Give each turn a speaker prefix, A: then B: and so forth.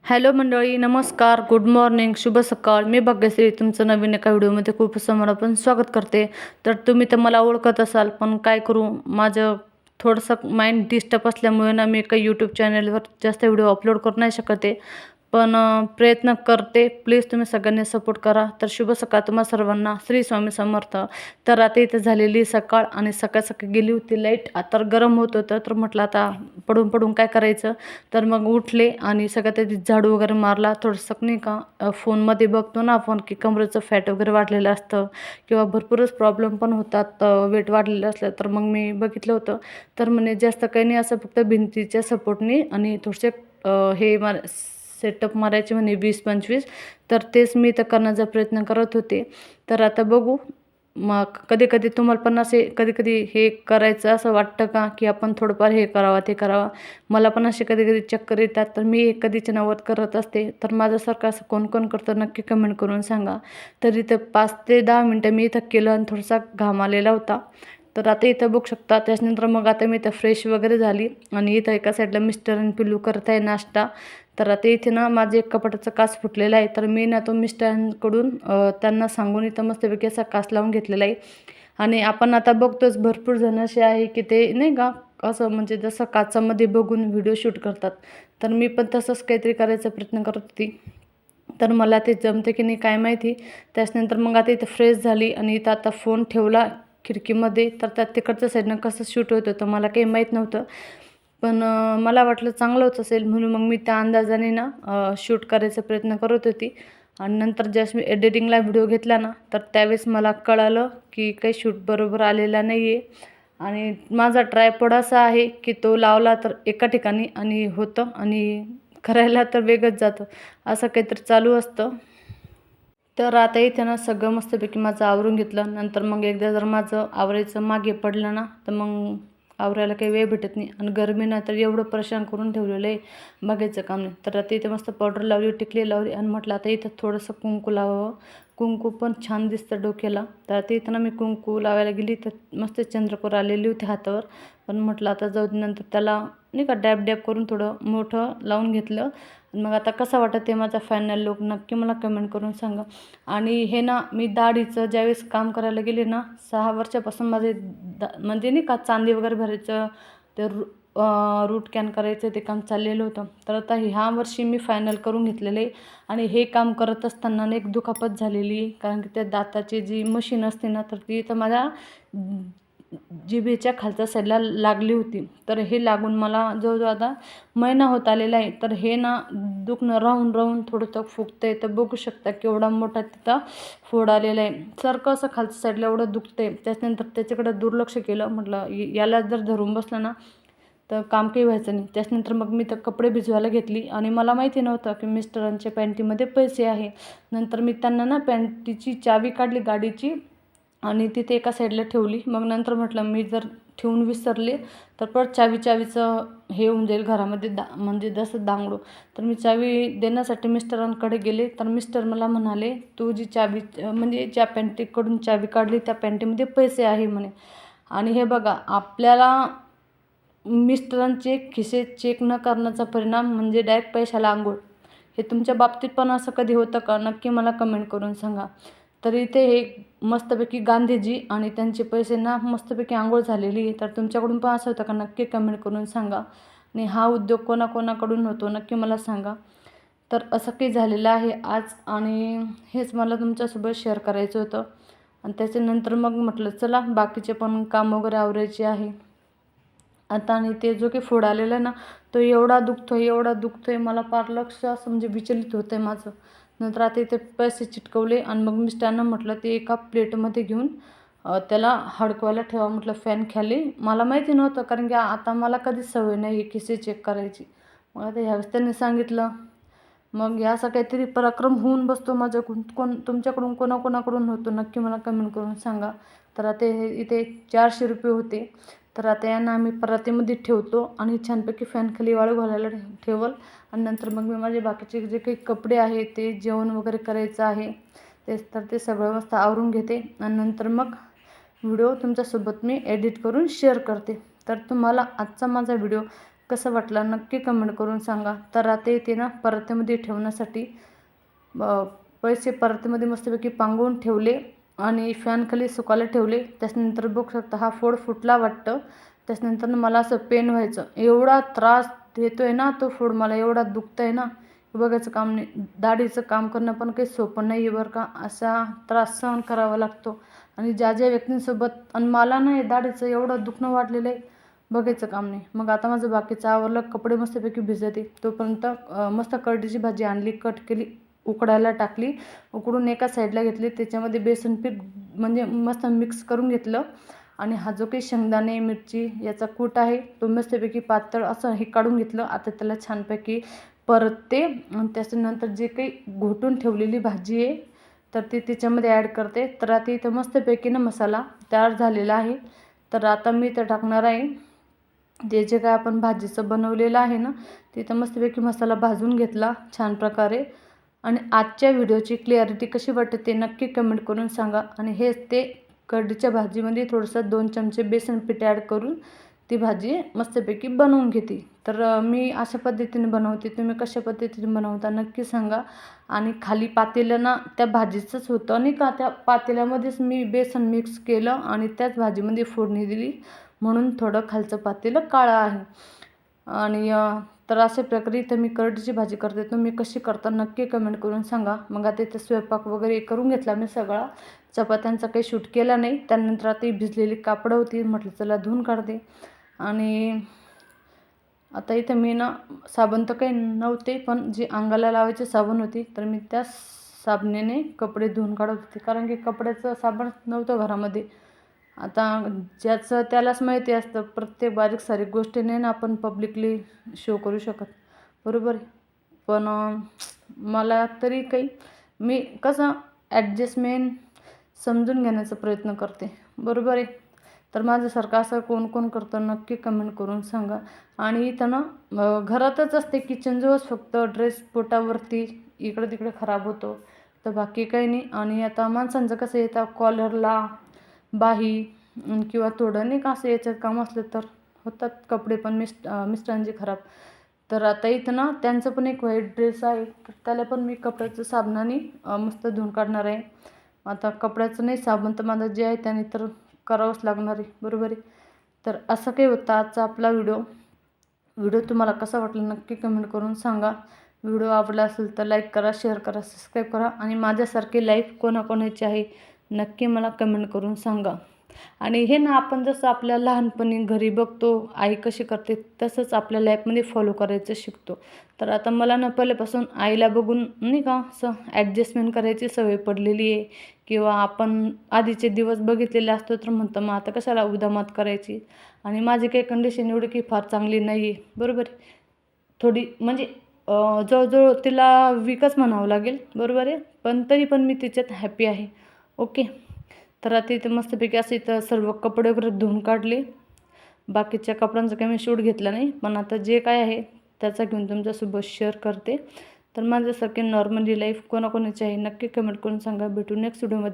A: Hello मंडळी, नमस्कार, good morning, शुभ सकाळ. मी भाग्यश्री तुमचं नवीन एका व्हिडिओमध्ये खूप समर्पण स्वागत करते. तर तुम्ही तर मला ओळखत असाल, पण काय करू, माझं थोडंसं माइंड डिस्टर्ब असल्यामुळे ना मी काही यूट्यूब चॅनलवर जास्त व्हिडिओ अपलोड करू नाही शकते. पण प्रयत्न करते. प्लीज तुम्ही सगळ्यांनी सपोर्ट करा. तर शुभ सकाळ तुम्हा सर्वांना. श्री स्वामी समर्थ. तर आता इथं झालेली सकाळ आणि सकाळ सकाळी गेली होती लाईट. आता गरम होत होतं, तर म्हटलं आता पडून पडून काय करायचं. तर मग उठले आणि सगळ्यात आधी झाडू वगैरे मारला. थोडंसं नाही का फोनमध्ये बघतो ना आपण की कमरेचं फॅट वगैरे वाढलेलं असतं किंवा भरपूरच प्रॉब्लेम पण होतात वेट वाढलेलं असलं. तर मग मी बघितलं होतं. तर म्हणे जास्त काही नाही, असं फक्त भिंतीच्या सपोर्टने आणि थोडेसे हे सेटअप मारायचे म्हणे 20-25. तर तेच मी तर करण्याचा प्रयत्न करत होते. तर आता बघू. मग कधी-कधी तुम्हाला पण असे कधी-कधी हे करायचं असं वाटतं का, की आपण थोडंफार हे करावं, ते करावं. मला पण असे कधी-कधी चक्कर येतात. तर मी कधीच नव्वद करत असते. तर माझ्यासारखं असं कोण-कोण करतं नक्की कमेंट करून सांगा. तर इथं 5 ते 10 मिनटं मी इथं केलं आणि थोडासा घाम आलेला होता. तर आता इथं बघू शकता. त्याच्यानंतर मग आता मी इथं फ्रेश वगैरे झाली आणि इथं एका साईडला मिस्टर आणि पिल्लू करत आहे नाश्ता. तर आता इथे ना माझे एक कपाटाचा काच फुटलेला आहे. तर मी ना तो मिस्टरांकडून त्यांना सांगून इथं मस्तपैकी असा काच लावून घेतलेला आहे. आणि आपण आता बघतोच भरपूर जण असे आहे की ते नाही का असं म्हणजे जसं काचामध्ये बघून व्हिडिओ शूट करतात. तर मी पण तसंच काहीतरी करायचा प्रयत्न करत होती. तर मला ते जमते की नाही काय माहिती. त्याच्यानंतर मग आता इथं फ्रेश झाली आणि इथं आता फोन ठेवला खिडकीमध्ये. तर त्या तिकडच्या साईडनं कसं शूट होत होतं मला काही माहीत नव्हतं. पण मला वाटलं चांगलं होत असेल म्हणून मग मी त्या अंदाजाने ना शूट करायचा प्रयत्न करत होती. आणि नंतर ज्यावेळेस मी एडिटिंगला व्हिडिओ घेतला ना, तर त्यावेळेस मला कळालं की काही शूट बरोबर आलेला नाही आहे. आणि माझा ट्रायपॉड असा आहे की तो लावला तर एका ठिकाणी आणि होतं आणि करायला तर वेगळंच जातं. असं काहीतरी चालू असतं. तर आता इथे ना सगळं मस्तपैकी माझं आवरून घेतलं. नंतर मग एकदा जर माझं आवरायचं मागे पडलं ना, तर मग आवरायला काही वेळ भेटत नाही. आणि गरमीनं तर एवढं परेशान करून ठेवलेलं आहे, बघायचं काम नाही. तर आता इथे मस्त पावडर लावली, टिकली लावली आणि म्हटलं आता इथं थोडंसं कुंकू लावावं. कुंकू पण छान दिसतं डोक्याला. तर आता इथं ना मी कुंकू लावायला गेली तर मस्त चंद्रकोर आलेली होती हातावर. पण म्हटलं आता जाऊ दे, नंतर त्याला नाही का डॅब डॅब करून थोडं मोठं लावून घेतलं. मग आता कसं वाटतं ते माझा फायनल लूक नक्की मला कमेंट करून सांगा. आणि हे ना मी दाढीचं ज्यावेळेस काम करायला गेले ना 6 वर्षापासून माझे म्हणजे नाही का चांदी वगैरे भरायचं ते रूट कॅन करायचं ते काम चाललेलं होतं. तर आता ह्या वर्षी मी फायनल करून घेतलेलं आहे. आणि हे काम करत असताना एक दुखापत झालेली, कारण की त्या दाताची जी मशीन असते ना, तर ती तर माझ्या जिभेच्या खालच्या साईडला लागली होती. तर हे लागून मला जवळजवळ आता महिना होत आलेला आहे. तर हे ना दुखणं राहून राहून थोडंसं फुगतंय. तर बघू शकता केवढा मोठा तिथं फोड आलेला आहे. सारखं असं खालच्या साईडला एवढं दुखतंय. त्याच्यानंतर त्याच्याकडं दुर्लक्ष केलं. म्हटलं याला जर धरून बसलं ना तर काम काही व्हायचं नाही. त्याच्यानंतर मग मी तर कपडे भिजवायला घेतली आणि मला माहिती नव्हतं की मिस्टरांच्या पॅन्टीमध्ये पैसे आहे. नंतर मी त्यांना ना पॅन्टीची चावी काढली गाडीची आणि तिथे एका साईडला ठेवली. मग नंतर म्हटलं मी जर ठेवून विसरले तर परत चावीचं हे होऊन जाईल घरामध्ये, म्हणजे जसं दांगडो. तर मी चावी देण्यासाठी मिस्टरांकडे गेले. तर मिस्टर मला म्हणाले, तू जी चावी म्हणजे ज्या पॅन्टीकडून चावी काढली त्या पॅन्टीमध्ये पैसे आहे म्हणे. आणि हे बघा, आपल्याला मिस्टरांचे खिसे चेक न करण्याचा परिणाम म्हणजे डायरेक्ट पैशाला अंघोळ. हे तुमच्या बाबतीत पण असं कधी होतं का? नक्की मला कमेंट करून सांगा. तर इथे हे मस्तपैकी गांधीजी आणि त्यांचे पैसे ना मस्तपैकी अंघोळ झालेली आहे. तर तुमच्याकडून पण असं होतं का? नक्की कमेंट करून सांगा. आणि हा उद्योग कोणाकोणाकडून होतो नक्की मला सांगा. तर असं काही झालेलं आहे आज आणि हेच मला तुमच्यासोबत शेअर करायचं होतं. आणि त्याच्यानंतर मग म्हटलं चला बाकीचे पण काम वगैरे आवरायचे आहे आता. आणि ते जो काही फोड आलेला आहे ना, तो एवढा दुखतोय एवढा दुखतोय, मला फार लक्ष असं म्हणजे विचलित होतं आहे माझं. नंतर आता इथे पैसे चिटकवले आणि मग मिस्टरांना म्हटलं ते एका प्लेटमध्ये घेऊन त्याला हडकवायला ठेवा म्हटलं फॅन खाली. मला माहिती नव्हतं, कारण की आता मला कधीच सवय नाही आहे खिसे चेक करायची. मग आता ह्यावेळेस त्यांनी सांगितलं. मग याचा काहीतरी पराक्रम होऊन बसतो माझ्याकडून. तुमच्याकडून कोणाकोणाकडून होतो नक्की मला कमेंट करून सांगा. तर आता हे इथे 400 रुपये होते. तर आता यांना आम्ही परातीमध्ये ठेवतो आणि छानपैकी फॅन खाली वाळू घालायला ठेवल. आणि नंतर मग मी माझे बाकीचे जे काही कपडे आहेत ते जेवण वगैरे करायचं आहे ते सगळं मस्त आवरून घेते. आणि नंतर मग व्हिडिओ तुमच्यासोबत मी एडिट करून शेअर करते. तर तुम्हाला आजचा माझा व्हिडिओ कसं वाटलं नक्की कमेंट करून सांगा. तर आता इथे ना परातीमध्ये ठेवण्यासाठी पैसे परातीमध्ये मस्तपैकी पांगवून ठेवले आणि फॅनखाली सुकायला ठेवले. त्याच्यानंतर बघू शकता हा फोड फुटला वाटतं. त्याच्यानंतर मला असं पेन व्हायचं, एवढा त्रास देतोय ना तो फोड, मला एवढा दुखतंय ना बघायचं काम नाही. दाढीचं काम करणं पण काही सोपं नाही आहे बरं का. असा त्रास सहन करावा लागतो आणि ज्या ज्या व्यक्तींसोबत, आणि मला ना हे दाढीचं एवढं दुखणं वाढलेलं आहे बघायचं काम नाही. मग आता माझं बाकीचं आवरलं, कपडे मस्तपैकी भिजते. तोपर्यंत मस्त करडीची भाजी आणली, कट केली, उकडायला टाकली, उकडून एका साईडला घेतली. त्याच्यामध्ये बेसन पीठ म्हणजे मस्त मिक्स करून घेतलं आणि हा जो काही शेंगदाणे मिरची याचा कूट आहे तो मस्तपैकी पातळ असं हे काढून घेतलं. आता त्याला छानपैकी परतते आणि त्याच्यानंतर जे काही घोटून ठेवलेली भाजी आहे तर ती त्याच्यामध्ये ॲड करते. तर आता इथं मस्तपैकी ना मसाला तयार झालेला आहे. तर आता मी इथं टाकणार आहे जे काय आपण भाजीचं बनवलेलं आहे ना, तिथं मस्तपैकी मसाला भाजून घेतला छान प्रकारे. आणि आजच्या व्हिडिओची क्लिअरिटी कशी वाटते ते नक्की कमेंट करून सांगा. आणि हेच ते करडीच्या भाजीमध्ये थोडंसं 2 चमचे बेसन पीठ ॲड करून ती भाजी मस्तपैकी बनवून घेते. तर मी अशा पद्धतीने बनवते, तुम्ही कशा पद्धतीने बनवता नक्की सांगा. आणि खाली पातेलं ना त्या भाजीचंच होतं नाही का, त्या पातेल्यामध्येच मी बेसन मिक्स केलं आणि त्याच भाजीमध्ये फोडणी दिली, म्हणून थोडं खालचं पातेलं काळं आहे. आणि तर अशा प्रकारे इथं मी करडीची भाजी करते. तुम्ही कशी करता नक्की कमेंट करून सांगा. मग आता इथं स्वयंपाक वगैरे करून घेतला मी सगळा, चपात्यांचा काही शूट केला नाही. त्यानंतर आता ही भिजलेली कापडं होती, म्हटलं चला धुवून काढते. आणि आता इथं मी ना साबण तर काही नव्हते, पण जी अंगाला लावायची साबण होती तर मी त्या साबणाने कपडे धुवून काढत होते, कारण की कपड्याचं साबण नव्हतं घरामध्ये. आता ज्याचं त्यालाच माहिती असतं, प्रत्येक बारीक सारीक गोष्टी नाही ना आपण पब्लिकली शो करू शकत, बरोबर आहे. पण मला तरी काही मी कसं ॲडजस्टमेंट समजून घेण्याचा प्रयत्न करते, बरोबर आहे. तर माझ्यासारखं असं कोण कोण करतं नक्की कमेंट करून सांगा. आणि इथं ना घरातच असते, किचनजवळच, फक्त ड्रेस पोटावरती इकडं तिकडे खराब होतो, तर बाकी काही नाही. आणि आता माणसांचं कसं येतं कॉलरला बाही किंवा थोडं नाही का असं याच्यात काम असलं तर होतात कपडे पण मिस्टरांचे खराब. तर आता इथं ना त्यांचं पण एक व्हाईट ड्रेस आहे, तर त्याला पण मी कपड्याचं साबणाने मस्त धुवून काढणार आहे. आता कपड्याचं नाही साबण तर माझं जे आहे त्याने तर करावंच लागणार आहे, बरोबर आहे. तर असं काही होतं आजचा आपला व्हिडिओ तुम्हाला कसा वाटला नक्की कमेंट करून सांगा. व्हिडिओ आवडला असेल तर लाईक करा, शेअर करा, सबस्क्राईब करा. आणि माझ्यासारखी लाईफ कोणाकोणाची आहे नक्की मला कमेंट करून सांगा. आणि हे ना आपण जसं आपल्या लहानपणी घरी बघतो आई कशी करते, तसंच आपल्या लाईफमध्ये फॉलो करायचं शिकतो. तर आता मला ना पहिल्यापासून आईला बघून नाही का असं ॲडजस्टमेंट करायची सवय पडलेली आहे. किंवा आपण आधीचे दिवस बघितलेले असतो तर म्हणतो मग आता कशाला उदामात करायची. आणि माझी काही कंडिशन एवढी की फार चांगली नाही आहे, बरोबर आहे. थोडी म्हणजे जवळजवळ तिला वीकच म्हणावं लागेल, बरोबर आहे. पण तरी पण मी तिच्यात हॅपी आहे, ओके. तर आता इथे मस्तपैकी असं इथं सर्व कपडे वगैरे धुवून काढले. बाकीच्या कपड्यांचा काही मी शूट घेतला नाही, पण आता जे काय आहे त्याचा घेऊन तुमच्यासोबत शेअर करते. तर माझ्यासारखी नॉर्मली लाईफ कोणाकोणाची आहे नक्की कमेंट करून सांगा. भेटू नेक्स्ट व्हिडिओमध्ये.